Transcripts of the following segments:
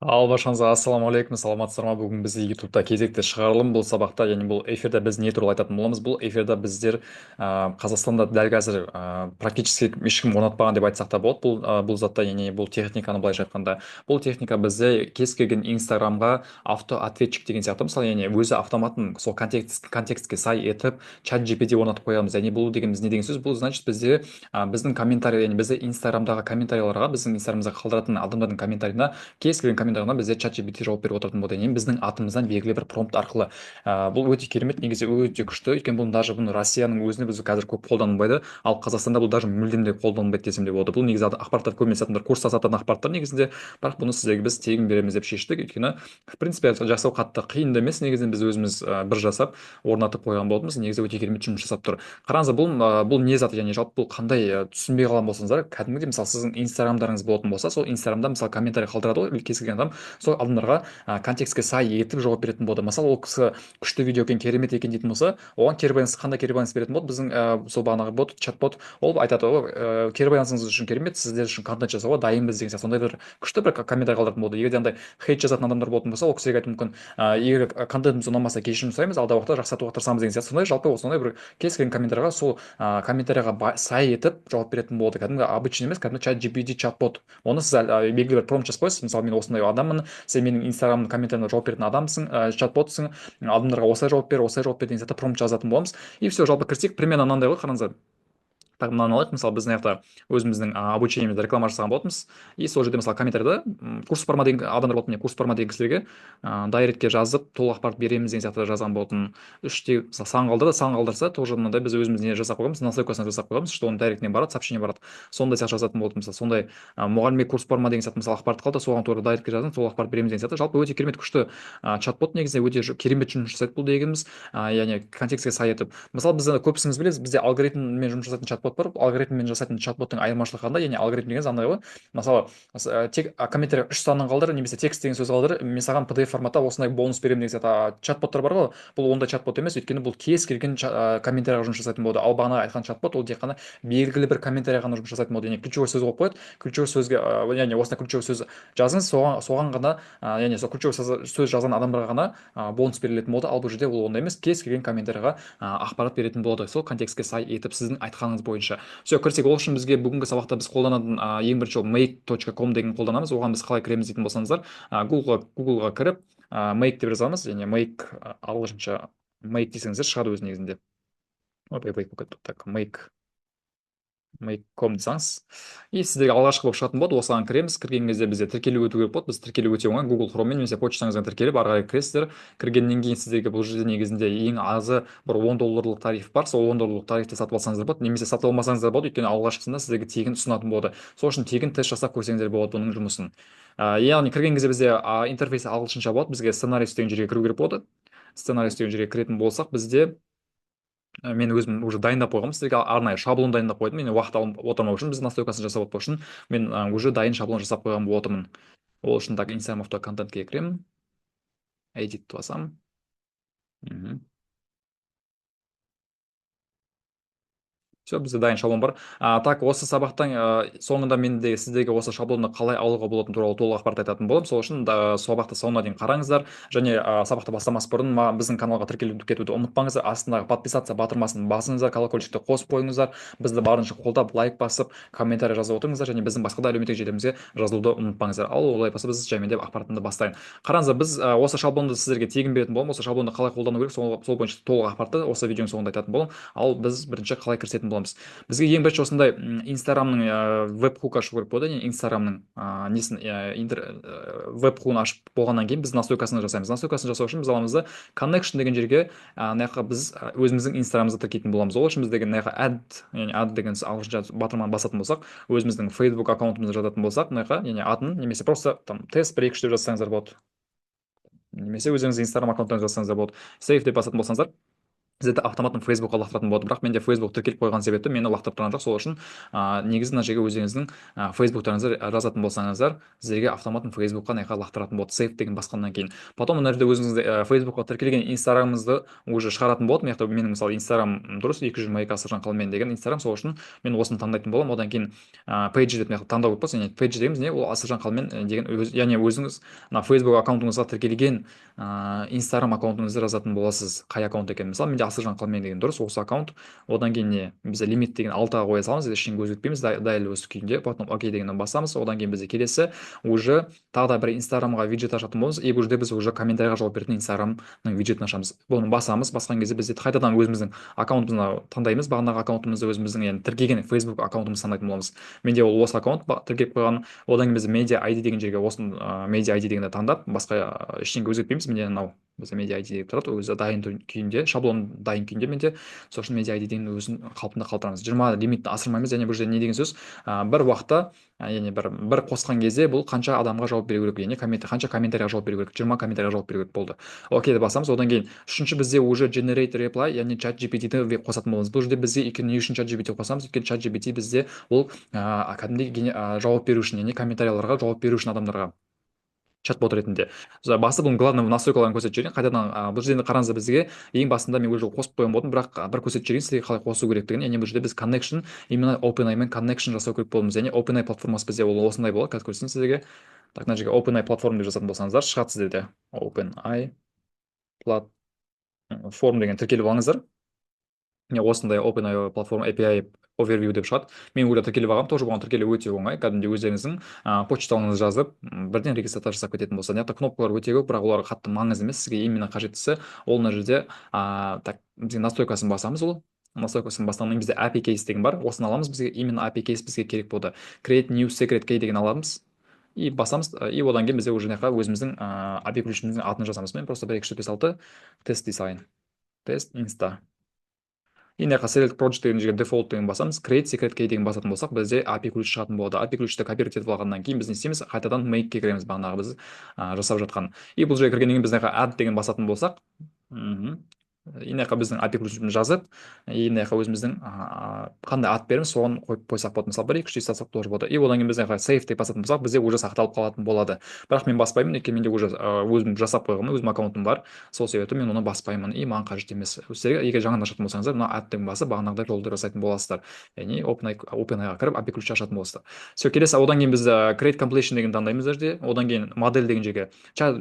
Баршаңызға ассалаумағалейкум, саламатсыздар ма? Бүгін бізде ютубта кезекті шығарылым бұл сабақта, яғни бұл эфирде біз не туралы айтатын боламыз? Бұл эфирде біздер Қазақстанда дәл қазір практически ешкім орнатпаған деп айтсақ та болады. Бұл затта, яғни бұл техниканы былайша айтқанда, бұл техника бізде кез келген инстаграмға автоответчик деген сияқты, мысалы, яғни өзі автоматын сол контекстке сай етіп чат GPT орнатып қоямыз. Яғни бұл дегеніміз не деген сөз? Бұл значит бізде біздің комментарий, яғни бізде инстаграмдағы комментарийларға, біздің инстаграмымызға қалдыратын адамдардың комментарийына кез келген комментарийға бізде чат GPT жауап беріп отыратын болады. яғни біздің атымыздан белгілі бір промпт арқылы. Бұл өте керемет, негізі өте күшті. Өйткені бұл даже бұны Россияның өзінде біз қазір көп қолданылмайды, ал Қазақстанда бұл даже мүлдем де қолданылмайды десем де болады. Бұл негізі ақпараттар көбінесе адамдар курста сататын ақпараттар негізінде, бірақ бұны сіздерге біз тегін береміз деп шештік. Өйткені в принципе жасау қатты қиын да емес, негізінен біз өзіміз бір жасап орнатып қойған болатынбыз. Негізі өте керемет жұмыс жасап тұр. Қараңыздар, бұл не заты, яғни жалпы бұл қандай, түсінбей қалған болсаңыздар, кәдімгідей мысалы сіздің инстаграмдарыңыз болатын болса, сол инстаграмда мысалы комментарий қалдырады ғой кез келген адам, сол адамдарға контекстке сай етіп жауап беретін болды. Мысалы, ол кісі күшті видео екен, керемет екен дейтін болса, оған кері байланыс, қандай кері байланыс беретін болды? Біздің сол бағанағы бот, чат-бот, ол айтады, кері байланысыңыз үшін керемет, сіздер үшін контент жасауға дайынбыз деген сияқты, сондай бір күшті бір комментарий қалдыратын болды. егер де андай хейт жазатын адамдар болатын болса, ол кісіге айтуы мүмкін, егер контентіміз ұнамаса кешірім сұраймыз, алдағы уақытта жақсартуға тырысамыз деген сияқты. Сондай жалпы осындай бір кез келген комментарийға сол комментарийға сай етіп жауап беретін болды. Кәдімгі обычный емес, кәдімгі чат GPT чат-бот. Оны сіз белгілі бір промпт жазып қойсыз, мысалы, мен осындай адаммын, сен менің инстаграмның комментарийына жауап беретін адамсың, чат-ботсың, адамдарға осылай жауап бер деген сияқты промпт жазатын боламыз. И все, жалпы кірсек примерно мынандай ғой, қараңыздар. Так, мынаны алайық, мысалы, біз мына жақта өзіміздің обучениемізді реклама жасаған болатынбыз. И сол жерде мысалы комментарийда курс бар ма деген адамдар болатын, курс бар ма деген кісілерге дайректке жазып толық ақпарат береміз деген сияқты жазған болатын. Үште мысалы сан қалдырды, сан қалдырса тоже мынандай біз өзіміз не жасап қойғанбыз, настройкасын жасап қойғанбыз, что оның дайректіне барады, сообщение барады. Сондай сияқты жазатын болатын. Мысалы, сондай мұғалімге курс бар ма деген сияқты мысалы ақпарат қалды, соған тура дайректке жаздым, сол ақпарат береміз деген сияқты. Жалпы өте керемет күшті чат-бот, негізінде өте керемет жұмыс жасайды бұл дегеніміз, яғни контекстке сай етіп. Мысалы, біз көбісіміз білеміз, бізде алгоритммен жұмыс жасайтын чат-бот бар. Алгоритммен жасайтын чат-боттың айырмашылығы қандай? Яғни алгоритм дегеніміз андай ғой, мысалы, тек комментарий 3 санын қалдыр, немесе текст деген сөз қалдыр, мен саған PDF форматта осындай бонус беремін деген сияқты чат-боттар бар ғой. Бұл ондай чат-бот емес, өйткені бұл кез келген комментарийға жұмыс жасайтын болады. Ал бағана айтқан чат-бот ол тек қана белгілі бір комментарийға ғана жұмыс жасайтын болады. Яғни ключевой сөз қойып қояды, ключевой сөзге, яғни осындай ключевой сөз жазыңыз, соған ғана, яғни сол ключевой сөз жазған адамдарға ғана бонус берілетін болды. Ал бұл жерде ол ондай емес, кез келген комментарийға ақпарат беретін болады, сол контекстке сай етіп сіздің айтқаныңыз бойынша. Все, кірсек, ол үшін бізге бүгінгі сабақта біз қолданатын ең бірінші ол make.com деген қолданамыз. Оған біз қалай кіреміз дейтін болсаңыздар, Google-ға кіріп make деп жазамыз, және make ағылшынша make десеңіздер шығады өз негізінде. Так, make.com десаңыз, и сіздерге алғашқы болып шығатын болады. Осыған кіреміз. Кірген кезде бізде тіркелу өту керек болады. Біз тіркелу өте оңай, Google Chrome'мен немесе почтаңызбен тіркеліп ары қарай кіресіздер. Кіргеннен кейін сіздерге бұл жерде негізінде ең азы бір $10 тариф бар. Сол $10 тарифті сатып алсаңыздар болады, немесе сатып алмасаңыздар болады, өйткені алғашқысында сіздерге тегін ұсынатын болады. Сол үшін тегін тест жасап көрсеңіздер болады оның жұмысын. Яғни кірген кезде бізде интерфейс ағылшынша болады. Бізге сценарий деген жерге кіру керек болады. Сценарий деген жерге кіретін болсақ, бізде мен өзім уже дайындап қойғанмын, сіздерге арнайы шаблон дайындап қойдым. Мен уақыт алып отырмау үшін, біз настройкасын жасап отырмау үшін мен уже дайын шаблон жасап қойған болатынмын. Ол үшін так, Instagram контентке кіремін, edit басамын. Все, бізде дайын шаблон бар. Так, осы сабақтан соңында мен де сіздерге осы шаблонды қалай алуға болатыны туралы толық ақпарат айтатын боламын. Сол үшін сабақты соңына дейін қараңыздар. Және сабақты бастамас бұрын біздің каналға тіркеліп кетуді ұмытпаңыздар. Астындағы подписаться батырмасын басыңыздар, колокольчикті қосып қойыңыздар. Бізді барынша қолдап, лайк басып, комментарий жазып отырыңыздар, және біздің басқа да әлеуметтік желілерімізге жазылуды ұмытпаңыздар. Ал олай болса біз жаймендеп ақпаратымды бастайын. Қараңыздар, біз осы шаблонды сіздерге тегін беретін боламын. Осы шаблонды қалай қолдану керек, сол бойынша толық ақпаратты осы видеоның соңында айтатын боламын. Ал біз бірінші қалай кірісетін боламыз. Бізге ең бірінші осындай инстаграмның веб-хук ашу керек болады. Инстаграмның несін веб-хугын ашып болғаннан кейін біз настройкасын жасаймыз. Настройкасын жасау үшін біз аламыз да connection деген жерге мына жаққа біз өзіміздің инстаграмымызды тіркейтін боламыз. Ол үшін біздегі мына жаққа add деген ағылшынша батырманы басатын болсақ, өзіміздің Facebook аккаунтымызды жазатын болсақ, мына жаққа яғни атын немесе просто там тест 1-2 деп жазсаңыздар болады. Немесе өзіңіздің инстаграм аккаунттарыңызды жазсаңыздар болады. Save деп басатын болсаңыздар, бізде автоматтың фейсбукқа лақтыратын болады, бірақ менде фейсбук тіркеліп қойған себепті мені лақтырып тұрған жоқ. Сол үшін негізі мына жерге өздеріңіздің фейсбуктарыңызды жазатын болсаңыздар, сіздерге автоматтың фейсбукқа мына жаққа лақтыратын болады, сейв деген басқаннан кейін. Потом мына жерде өзіңізді фейсбукқа тіркелген инстаграмыңызды уже шығаратын болады. Мына жақта менің мысалы инстаграм дұрыс, 222 асыржан қалмен деген инстаграм. Сол үшін мен осыны таңдайтын боламын. Одан кейін пейдж деп мына жақта таңдау болып яғни пейдж дегеніміз не, ол асыржан қалмен деген яғни өзіңіз мына фейсбук аккаунтыңызға тіркелген инстаграм аккаунтыңызды жазатын боласыз, қай аккаунт екенін. Мысалы менде асыржан қалмен деген дұрыс, осы аккаунт. Одан кейін не, біз лимит деген 6-ға қоя саламыз, ештеңе өзгертпейміз, дәл осы күйінде. Потом окей дегеннен басамыз. Одан кейін бізде келесі уже тағы да бір инстаграмға виджет ашатын боламыз, и бұл жерде біз уже комментарийға жауап беретін инстаграмның виджетін ашамыз. Бұны басамыз. Басқан кезде бізде қайтадан өзіміздің аккаунтымызды таңдаймыз, бағанағы аккаунтымызды өзіміздің яғни тіркеген фейсбук аккаунтымызды таңдайтын боламыз. менде ол осы аккаунт тіркеп қойған. Одан кейін біз медиа ID деген жерге осы медиа ID дегенді таңдап, басқа ештеңе өзгертпейміз. менде мынау бізде медиа ID деп тұрады, өзі дайын күйінде, шаблон дайын күйінде менде. Сол үшін медиа ID деген өзін қалпында қалдырамыз. 20 лимитті асырмаймыз. және бұл жерде не деген сөз, бір уақытта яғни бір қосқан кезде бұл қанша адамға жауап беру керек, яғни қанша комментарийға жауап беру керек, 20 комментарийға жауап беру керек болды. окейді басамыз. Одан кейін үшінші бізде уже generate reply, яғни чат GPT-ді қосатын боламыз. бұл жерде бізде не үшін чат GPT қосамыз, өйткені чат GPT бізде ол кәдімгідей жауап беру үшін, яғни комментарияларға жауап беру үшін адамдарға, чат-бот ретінде. Басы бұның главный настройкаларын көрсетіп жіберейін. Қайтадан бұл жерде қараңыздар, бізге ең басында мен уже қосып қойған болдым, бірақ бір көрсетіп жіберейін сізге қалай қосу керектігін. яғни бұл жерде біз connection, именно OpenAI мен connection жасау керек болдымыз. яғни OpenAI платформасы бізде ол осындай болады. қазір көрсетейін сіздерге. Так, мына жерге OpenAI платформа деп жазатын болсаңыздар, шығады сіздерде. OpenAI платформа деген тіркеліп алыңыздар. осындай OpenAI платформа API overview деп шығады. мен уже тіркеліп алғанмын, тоже бұған тіркелу өте оңай. кәдімгідей өздеріңіздің почталарыңызды жазып, бірден регистрация жасап кететін болса. мына жақта кнопкалар өте көп, бірақ олар қатты маңызды емес. сізге именно қажеттісі ол мына жерде так, бізге настройкасын басамыз. ол настройкасын бастағаннан кейін бізде API case деген бар, осыны аламыз. бізге именно API case бізге керек болды. Create new secret key деген аламыз и басамыз. и одан кейін бізде уже мына жаққа өзіміздің API ключіміздің атын жазамыз. мен просто 1 2 3 5 6 тест дей салайын. тест инста. и мына жаққа select project деген жерге default деген басамыз. create secret key деген басатын болсақ, бізде API ключ шығатын болады. API ключті копировать етіп алғаннан кейін біз не істейміз, қайтадан make-ке кіреміз, бағанағы біз жасап жатқан. и бұл жерге кіргеннен кейін біз мына жаққа add деген басатын болсақ, и мына жаққа біздің API ключімізді жазып, и мына жаққа өзіміздің қандай ат береміз, соған қойып қойсақ болады. мысалы 1 2 3 салсақ тоже болады. и одан кейін біз мына жаққа save деп басатын болсақ, бізде уже сақталып қалатын болады. бірақ мен баспаймын, өйткені менде уже өзім жасап қойғанмын, өзім аккаунтым бар. сол себепті мен оны баспаймын, и маған қажет емес. сіздерге егер жаңадан ашатын болсаңыздар, мына ат деген басып бағанағыдай жолды жасайтын боласыздар. яғни OpenAI-ға кіріп API ключ ашатын боласыздар. все, келесі. одан кейін біз create completion деген таңдаймыз жерде. одан кейін модель деген жерге чат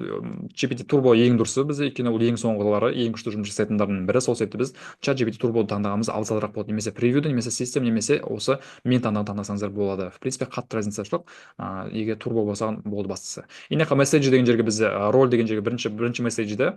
GPT Turbo ең дұрысы бізде, өйткені ол ең соңғылары, ең күшті жұмыс жасайтындардың бірі. сол себепті біз чат GPT Turbo таңдағанымыз абзалырақ болады. немесе превьюді, немесе систем, немесе осы мен таңдасаңыздар болады. в принципе қатты разница жоқ. егер турбо болса болды бастысы. и мына жаққа месседж деген жерге біз роль деген жерге бірінші месседжді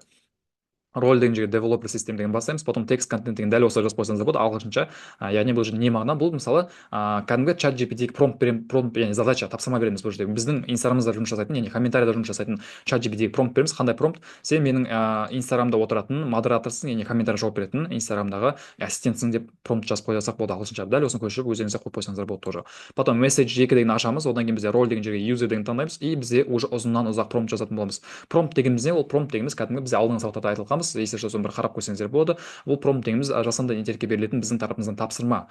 роль деген жерге developer system деген бастаймыз. потом текст контент деген дәл осылай жазып қойсаңыздар болады ағылшынша. яғни бұл жерде не мағына, бұл мысалы кәдімгі чат GPT-ге промпт яғни задача, тапсырма береміз. бұл жерде біздің инстаграмымызда жұмыс жасайтын, яғни комментарийда жұмыс жасайтын чат GPT-ге промпт береміз. қандай промпт? сен менің инстаграмда отыратын модераторсың, яғни комментарий жауап беретін инстаграмдағы ассистентсің деп промпт жазып қойсақ болды ағылшынша. дәл осыны көшіріп өздеріңізге қойып қойсаңыздар болады тоже. потом месседж 2 деген ашамыз. одан кейін бізде роль деген жерге user деген таңдаймыз, и бізде уже ұзыннан ұзақ промпт жазатын боламыз. промпт дегеніміз не? ол промпт дегеніміз кәдімгі бізде алдыңғы сабақтарда айтылғанбыз, есте соны бір қарап көрсеңіздер болады. бұл промпт дегеніміз жасанды интеллектке берілетін біздің тарапымыздан тапсырма.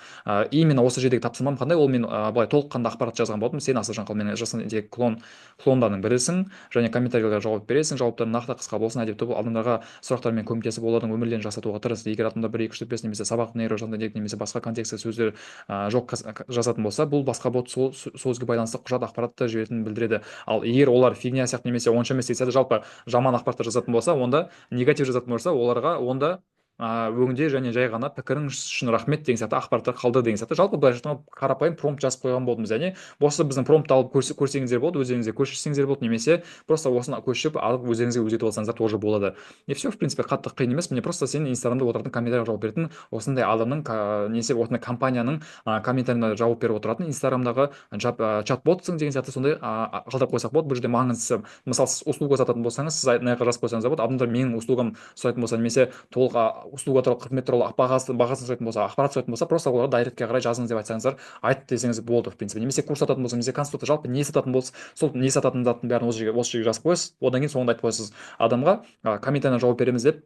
именно осы жердегі тапсырмам қандай? ол мен былай толыққанды ақпарат жазған болдым. сен Асылжан қалмен жасанды интеллект клондарының бірісің, және комментарийлерге жауап бересің. жауаптар нақты, қысқа болсын, әдепті бол. адамдарға сұрақтармен көмектесіп олардың өмірлерін жақсартуға тырыс. егер адамда 1 2 3 4 5 немесе сабақ нейро жасанды интеллект немесе басқа контекстте сөздер жоқ жазатын болса, бұл басқа бот сол сөзге байланысты құжат ақпаратты жіберетінін білдіреді. ал егер олар фигня сияқты немесе онша емес десе, жалпы жаман ақпаратты жазатын болса, онда негатив жазатын болса, оларға онда өңде және жай ғана пікірің үшін рахмет деген сияқты ақпараттар қалдыр деген сияқты. жалпы былайша айтқанда қарапайым промпт жазып қойған болдым. және осы біздің промптты алып көрсеңіздер болады, өздеріңізге көшірсеңіздер болады, немесе просто осыны көшіріп алып өздеріңізге өзгертіп алсаңыздар тоже болады. и все, в принципе, қатты қиын емес. міне просто сен инстаграмда отыратын комментарийға жауап беретін осындай адамның несі, осындай компанияның комментарийіне жауап беріп отыратын инстаграмдағы чат-ботсың деген сияқты сондай қалдырып қойсақ болады. бұл жерде маңыздысы, мысалы сіз услуга сататын болсаңыз, сіз мына жаққа жазып қойсаңыздар болады. адамдар менің услугам сұрайтын болса, немесе толық услуга туралы, қызмет туралы бағасын сұрайтын болса, ақпарат сұрайтын болса, просто оларға дайректке қарай жазыңыз деп айтсаңыздар, айт десеңіз болды, в принципе. немесе курс сататын болса, немесе консультация, жалпы не сататын болса, сол не сататын заттың бәрін осы жерге жазып қойасыз. одан кейін соңында айтып қоясыз адамға комментарийіне жауап береміз деп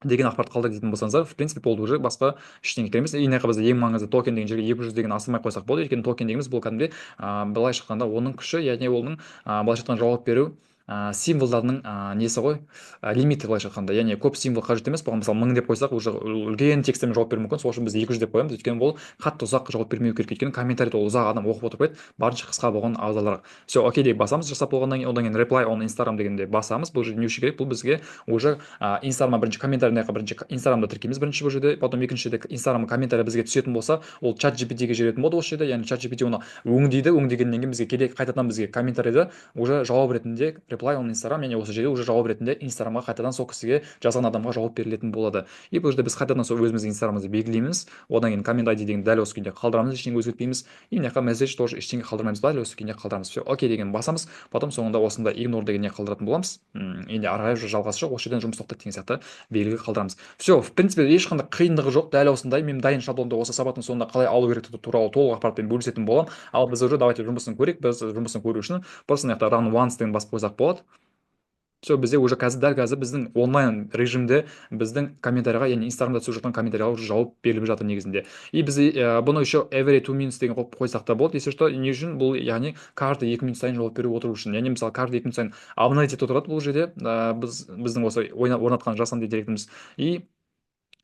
деген ақпарат қалдыр дейтін болсаңыздар, в принципе болды, уже басқа ештеңе керек емес. мына жақта бізде ең маңызды токен деген жерге 200 деген асырмай қойсақ болады. өйткені токен дегеніміз бұл кәдімгідей былайша айтқанда оның күші, яғни оның былайша айтқанда жауап беру символдарының несі ғой, лимиті былайша айтқанда. Яғни көп символ қажет емес. Бұған мысалы 1000 деп қойсақ, уже үлкен тексттермен жауап беруі мүмкін. Сол үшін біз 200 деп қоямыз. өйткені бұл қатты ұзақ жауап бермеу керек. өйткені комментарийді ол ұзақ адам оқып отырып еді, барынша қысқа болған абзалдарға. Все, окей деп басамыз. Жасап болғаннан кейін, одан кейін reply on Instagram дегенде басамыз. Бұл жерде не үшін керек? Бұл бізге уже инстаграмға бірінші комментарий, бірінші инстаграмда тіркейміз бірінші бұл жерде, потом екіншіде инстаграм комментарий бізге түсетін болса, ол чат GPT-ге жіберетін болады осы жерде. Яғни чат GPT оны өңдейді, өңдегеннен кейін бізге керек қайтадан бізге комментарийді уже жауап ретінде reply on Instagram, яғни осы жерде уже жауап ретінде инстаграмға қайтадан сол кісіге жазған адамға жауап берілетін болады. И бұл жерде біз қайтадан сол өзіміздің инстаграмымызды белгілейміз. Одан кейін коммент ID деген дәл осы күйінде қалдырамыз, ештеңе өзгертпейміз. И мына жаққа месседж тоже ештеңе қалдырмаймыз, дәл осы күйінде қалдырамыз. Все, окей деген басамыз, потом соңында осында ignore деген не қалдыратын боламыз. Енді ары қарай жалғасы жоқ, осы жерден жұмыс тоқтайды деген сияқты белгі қалдырамыз. Все, в принципе ешқандай қиындығы жоқ. Дәл осындай мен дайын шаблонды осы сабақтың соңында қалай алу керектігі туралы толық ақпаратпен бөлісетін боламын. Ал біз уже давайте жұмысын көрейік. Біз жұмысын көру үшін просто мына жақта run once деген басып қойсақ болады. Все, бізде уже дәл қазір біздің онлайн режимде біздің комментарийға, яғни инстаграмда түсіп жатқан комментарийға уже жауап беріліп жатыр негізінде. И біз бұны еще every 2 minutes деген қойып қойсақ та болады. Если что, не үшін бұл, яғни каждый 2 минут сайын жауап беріп отыру үшін. Яғни мысалы каждый 2 минут сайын обновить етіп отырады бұл жерде біздің осы орнатқан жасанды интеллектіміз. И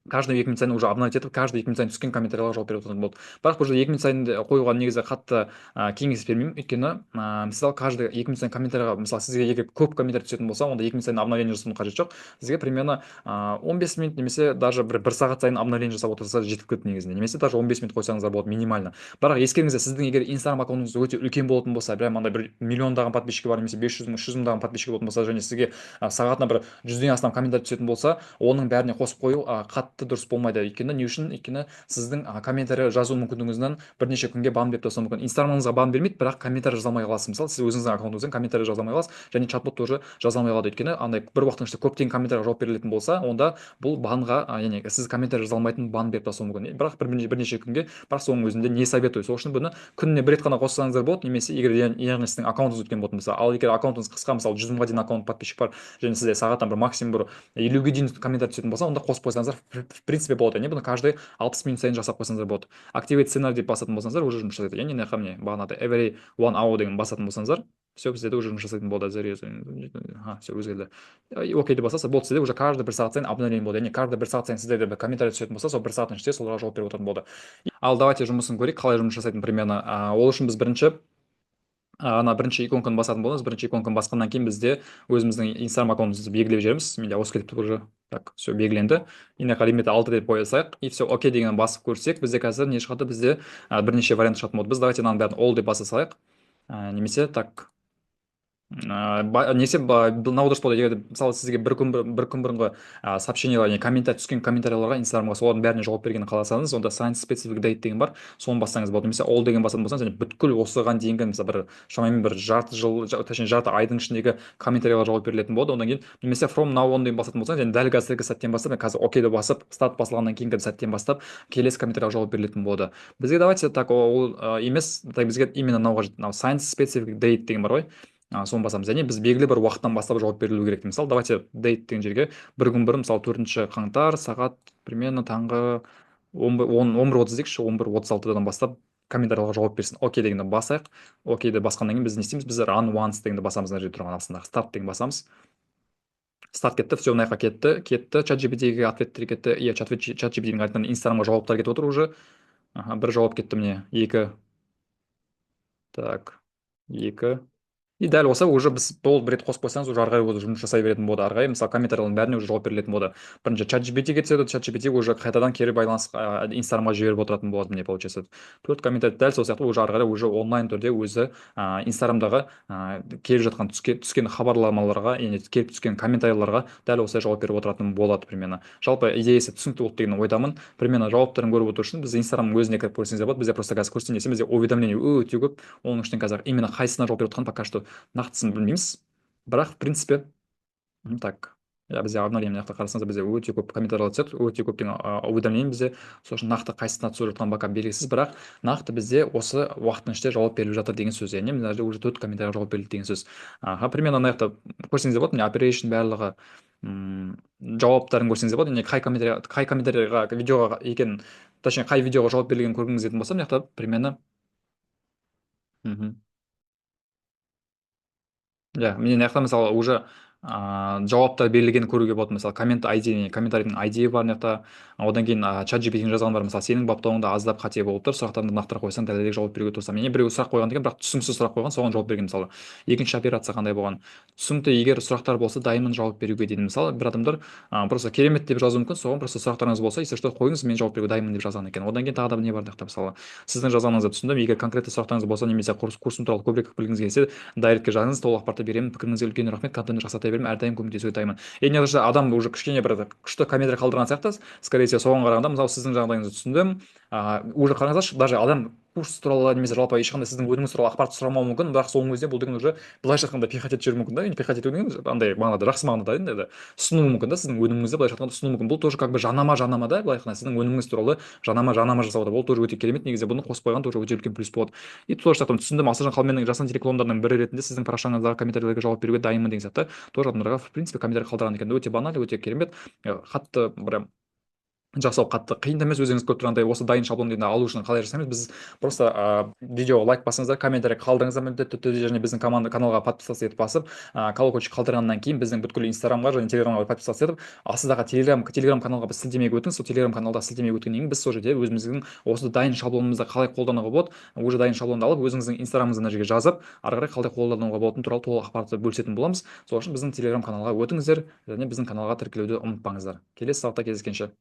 каждый 2 минут сайын уже обновить етіп, каждый 2 минут сайын түскен комментарийларға жауап беріп отыратын болды. Бірақ бұл жерде 2 минут сайын қоюға негізі қатты кеңес бермеймін. Өйткені мысалы каждый 2 минут сайын комментарийға, мысалы сізге егер көп комментарий түсетін болса, онда 2 минут сайын обновление жасаудың қажеті жоқ. Сізге примерно 15 минут немесе даже бір сағат сайын обновление жасап отырса жеткілікті негізінде. Немесе даже 15 минут қойсаңыздар болады минимально. Бірақ ескеріңіздер, сіздің егер инстаграм аккаунтыңыз өте үлкен болатын болса, прям андай бір миллиондаған подписчигі бар, немесе 500 мың 300 мыңдаған подписчигі болатын болса, және сізге сағатына бір 100-ден астам комментарий түсетін болса, оның бәріне қосып қою қатты дұрыс болмайды. Өйткені не үшін? Өйткені сіздің комментарий жазу мүмкіндігіңізден бірнеше күнге бан беріп тастауы мүмкін. Инстаграмыңызға бан бермейді, бірақ комментарий жаза алмай қаласыз. Мысалы сіз өзіңіздің аккаунтыңыздан комментарий жаза алмай қаласыз, және чат-бот тоже жаза алмай қалады. Өйткені андай бір уақыттың ішінде көптеген комментарийға жауап берілетін болса, онда бұл банға, яғни сіз комментарий жаза алмайтын бан беріп тастауы мүмкін. Бірақ бірнеше күнге, бірақ соның өзінде не советую. Сол үшін бұны күніне бір рет қана қоссаңыздар болады, немесе егер яғни сіздің аккаунтыңыз өткен болатын болса. Ал егер аккаунтыңыз қысқа, мысалы 100 мыңға дейін аккаунт подписчик бар, және сізде сағаттан бір максимум бір 50-ге дейін комментарий түсетін болса, онда қосып қойсаңыздар в принципе болады. Яғни бұны каждый 60 минут сайын жасап қойсаңыздар болады. Activate сценарий деп басатын болсаңыздар, уже жұмыс жасайды. Яғни мына жаққа міне бағанағыдай every 1 hour деген басатын болсаңыздар, все, бізде уже жұмыс жасайтын болады. Все өзгерді. Окей деп басаса болды, сізде уже каждый бір сағат сайын обновление болады. Яғни каждый бір сағат сайын сіздерде бір комментарий түсетін болса, сол бір сағаттың ішінде соларға жауап беріп отыратын болады. Ал давайте жұмысын көрейік, қалай жұмыс жасайтын примерно. Ол үшін біз бірінші бірінші иконканы басатын боламыз. Бірінші иконканы басқаннан кейін бізде өзіміздің инстаграм аккаунтымызды белгілеп жібереміз. Менде осы келіп тұр уже. Так, все белгіленді. Енді лимиті 6 деп қойсақ, и все, окей деген басып көрсек, бізде қазір не шығады? Бізде бірнеше вариант шығатын болады. Біз давайте мынаның бәрін all деп баса салайық. Немесе так, несе мынау дұрыс болады. Егер мысалы сізге бір күн бұрынғы сообщениялар, яғни комментарий түскен комментарийларға инстаграмға солардың бәріне жауап бергенін қаласаңыз, онда science specific date деген бар, соны бассаңыз болады. Немесе all деген басатын болсаңыз, және бүткіл осыған дейінгі мысалы бір шамамен бір жарты жыл, точнее жарты айдың ішіндегі комментарийларға жауап берілетін болады. Одан кейін немесе from now on деген басатын болсаңыз, яғни дәл қазіргі сәттен бастап, қазір окей деп басып старт басылғаннан кейінгі сәттен бастап келесі комментарийға жауап берілетін болады. Бізге давайте так ол емес, бізге именно мынау қажет. Мынау science specific date деген бар ғой. Соны басамыз. Және біз белгілі бір уақыттан бастап жауап берілу керек. Мысалы, давайте date деген жерге бір күн бұрын, мысалы 4 қаңтар сағат примерно таңғы 11:30 дейікші, 11:36-дан бастап комментарийларға жауап берсін. Окей дегенді басайық. Окейді басқаннан кейін біз не істейміз? Біз run once дегенді басамыз. Мына жерде тұрған астындағы старт деген басамыз. Старт кетті, все, мына жаққа кетті. Чат GPT-ге ответтер кетті. Иә, чат GPT-дің артынан инстаграмға жауаптар кетіп отыр уже. Бір жауап кетті міне, 2. Так, 2. И дәл осы уже біз бұл бір рет қосып қойсаңыз, уже ары қарай жұмыс жасай беретін болады. Ары қарай мысалы комментарийлардың бәріне уже жауап берілетін болады. Бірінші чат GPT-ге түседі, чат GPT уже қайтадан кері байланыс инстаграмға жіберіп отыратын болады. Міне получается 4 комментарий дәл сол сияқты уже ары қарай уже онлайн түрде өзі инстаграмдағы келіп жатқан түскен хабарламаларға, яғни келіп түскен комментарийларға дәл осылай жауап беріп отыратын болады примерно. Жалпы идеясы түсінікті болды деген ойдамын. Примерно жауаптарын көріп отыру үшін біз инстаграмның өзіне кіріп көрсеңіздер болады. Бізде просто қазір көрсетейін десем, бізде уведомление өте көп. Оның ішінен қазір именно қайсысына жауап беріп отырған пока что нақтысын білмейміз. Бірақ в принципе так, иә, бізде обновление мына жақта қарасаңыздар бізде өте көп комментарийлер түседі, өте көптеген уведомление бізде. Сол үшін нақты қайсысына түсіп жатқан пока белгісіз, бірақ нақты бізде осы уақыттың ішінде жауап беріліп жатыр деген сөз. Яғни мына жерде уже 4 комментарийға жауап берілді деген сөз. Примерно мына жақта көрсеңіздер болады, міне оперейшн барлығы жауаптарын көрсеңіздер болады. Яғни қай комментарийға видеоға екен, точнее қай видеоға жауап берілгенін көргіңіз келетін болса, мына жақта примерно. Мхм. Иә, міне мына жақта мысалы уже жауаптар берілгенін көруге болады. Мысалы комментарийдің ID бар мына жақта. Одан кейін чат GPT жазған бар, мысалы сенің баптауыңда аздап қате болып тұр, сұрақтарыңды нақтырақ қойсаң дәлірек жауап беруге тырысамын. Мен біреу сұрақ қойған екен, бірақ түсініксіз сұрақ қойған, соған жауап берген. Мысалы екінші операция қандай болған, түсінікті, егер сұрақтар болса дайынмын жауап беруге дейді. Мысалы бір адамдар просто керемет деп жазуы мүмкін, соған просто сұрақтарыңыз болса, если что қойыңыз, мен жауап беруге дайынмын деп жазған екен. Одан кейін тағы да не бар мына жақта, мысалы сіздің жазғаныңызды түсіндім, егер конкретті сұрақтарыңыз болса немесе курсым туралы көбірек білгіңіз келсе, дайректке жазыңыз, толық ақпаратты беремін, пікіріңізге үлкен рахмет, контентті жақсарта беремін, әрдайым көмектесуге дайынмын. Енді негізі адам уже кішкене бір күшті комментарий қалдырған сияқты, скорее всего соған қарағанда мысалы сіздің жағдайыңызды түсіндім. Уже қараңыздаршы, даже адам курс туралы немесе жалпы ешқандай сіздің өніміңіз туралы ақпарат сұрамауы мүмкін, бірақ соның өзінде бұл деген уже былайша айтқанда пихать етіп жіберуі мүмкін да. Пихать ету деген андай мағынада, жақсы мағынада енді ұсынуы мүмкін да, сіздің өніміңізді былайша айтқанда ұсынуы мүмкін. Бұл тоже как бы жанама да, былай айтқанда сіздің өніміңіз туралы жанама жасап отыр. Бұл тоже өте керемет, негізі бұны қосып қойған тоже өте үлкен плюс болады. И тоже жақтан түсіндім, асылжан қалменнің жасанды интеллект бірі ретінде сіздің парақшаңыздағы комментарийлерге жауап беруге дайынмын деген сияқты тоже адамдарға в принципе комментарий қалдырған екен. Өте баналь, өте керемет, қатты бір жасау қатты қиын да емес. Өзіңіз көріп тұрғандай осы дайын шаблонды енді алу үшін қалай жасаймыз, біз просто видеоға лайк басыңыздар, комментарий қалдырыңыздар міндетті түрде, және біздің каналға подписаться етіп басып, колокольчик қалдырғаннан кейін біздің бүткіл инстаграмға және телеграмға подписаться етіп, астындағы телеграм каналға біз сілтемеге өтіңіз. Сол телеграм каналда сілтемеге өткеннен кейін біз сол жерде өзіміздің осы дайын шаблонымызды қалай қолдануға болады, уже дайын шаблонды алып өзіңіздің инстаграмыңызды мына жерге жазып, ары қарай қалай қолдануға болатыны туралы толық ақпаратты бөлісетін боламыз. Сол үшін біздің телеграм каналға өтіңіздер және біздің каналға тіркелуді ұмытпаңыздар. Келесі сабақта кездескенше.